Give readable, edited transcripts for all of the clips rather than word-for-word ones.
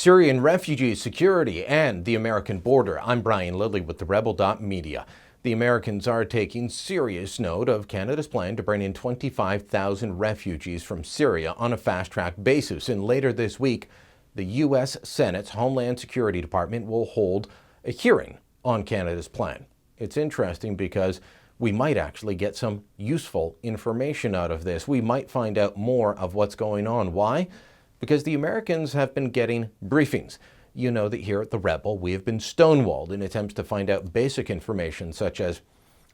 Syrian refugee security and the American border. I'm Brian Lilly with the Rebel.media. The Americans are taking serious note of Canada's plan to bring in 25,000 refugees from Syria on a fast-track basis. And later this week, the U.S. Senate's Homeland Security Department will hold a hearing on Canada's plan. It's interesting because we might actually get some useful information out of this. We might find out more of what's going on. Why? Because the Americans have been getting briefings. You know that here at the Rebel, we have been stonewalled in attempts to find out basic information, such as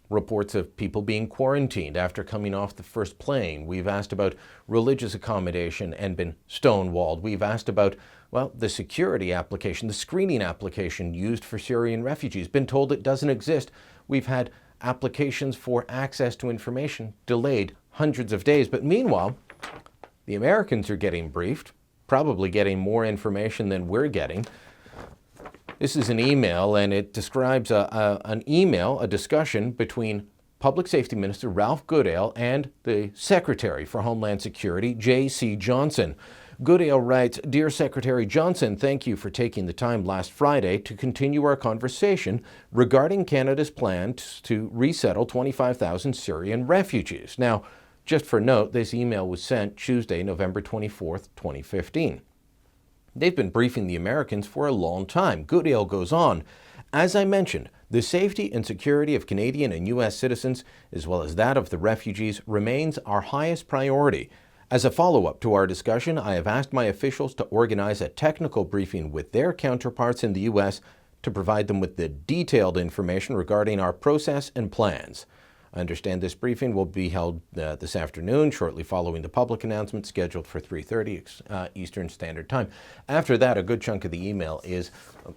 reports of people being quarantined after coming off the first plane. We've asked about religious accommodation and been stonewalled. We've asked about, well, the security application, the screening application used for Syrian refugees, been told it doesn't exist. We've had applications for access to information delayed hundreds of days. But meanwhile, the Americans are getting briefed, probably getting more information than we're getting. This is an email, and it describes a discussion between Public Safety Minister Ralph Goodale and the Secretary for Homeland Security, J.C. Johnson. Goodale writes, "Dear Secretary Johnson, thank you for taking the time last Friday to continue our conversation regarding Canada's plan to resettle 25,000 Syrian refugees." Now, just for note, this email was sent Tuesday, November 24th, 2015. They've been briefing the Americans for a long time. Goodale goes on, "As I mentioned, the safety and security of Canadian and U.S. citizens, as well as that of the refugees, remains our highest priority. As a follow-up to our discussion, I have asked my officials to organize a technical briefing with their counterparts in the U.S. to provide them with the detailed information regarding our process and plans. I understand this briefing will be held this afternoon, shortly following the public announcement scheduled for 3:30 Eastern Standard Time." After that, a good chunk of the email is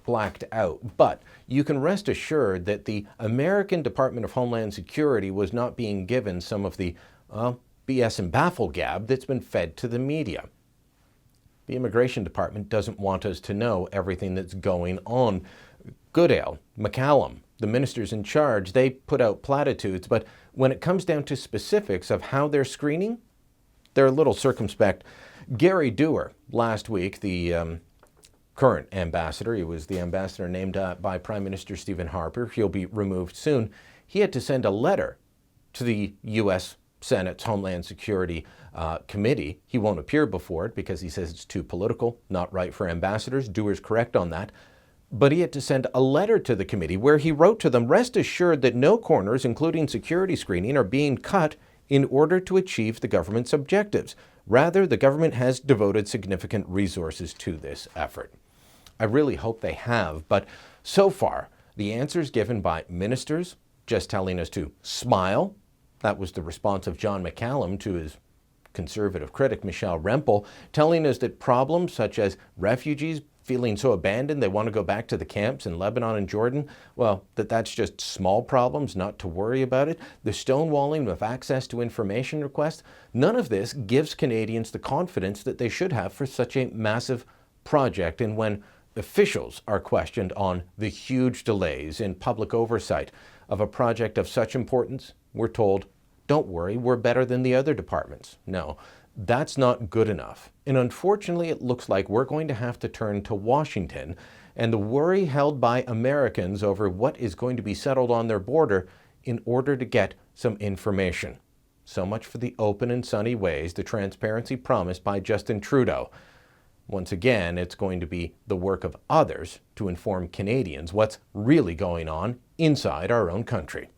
blacked out. But you can rest assured that the American Department of Homeland Security was not being given some of the BS and bafflegab that's been fed to the media. The Immigration Department doesn't want us to know everything that's going on. Goodale, McCallum, the ministers in charge, they put out platitudes, but when it comes down to specifics of how they're screening, they're a little circumspect. Gary Dewar, last week, the current ambassador, he was the ambassador named by Prime Minister Stephen Harper, he'll be removed soon, he had to send a letter to the U.S. Senate's Homeland Security Committee. He won't appear before it because he says it's too political, not right for ambassadors. Dewar's correct on that. But he had to send a letter to the committee where he wrote to them, "Rest assured that no corners, including security screening, are being cut in order to achieve the government's objectives. Rather, the government has devoted significant resources to this effort." I really hope they have, but so far, the answers given by ministers just telling us to smile. That was the response of John McCallum to his conservative critic, Michelle Rempel, telling us that problems such as refugees feeling so abandoned they want to go back to the camps in Lebanon and Jordan, well, that's just small problems, not to worry about it. The stonewalling of access to information requests, none of this gives Canadians the confidence that they should have for such a massive project. And when officials are questioned on the huge delays in public oversight of a project of such importance, we're told, "Don't worry, we're better than the other departments." No, that's not good enough. And unfortunately, it looks like we're going to have to turn to Washington, and the worry held by Americans over what is going to be settled on their border in order to get some information. So much for the open and sunny ways, the transparency promised by Justin Trudeau. Once again, it's going to be the work of others to inform Canadians what's really going on inside our own country.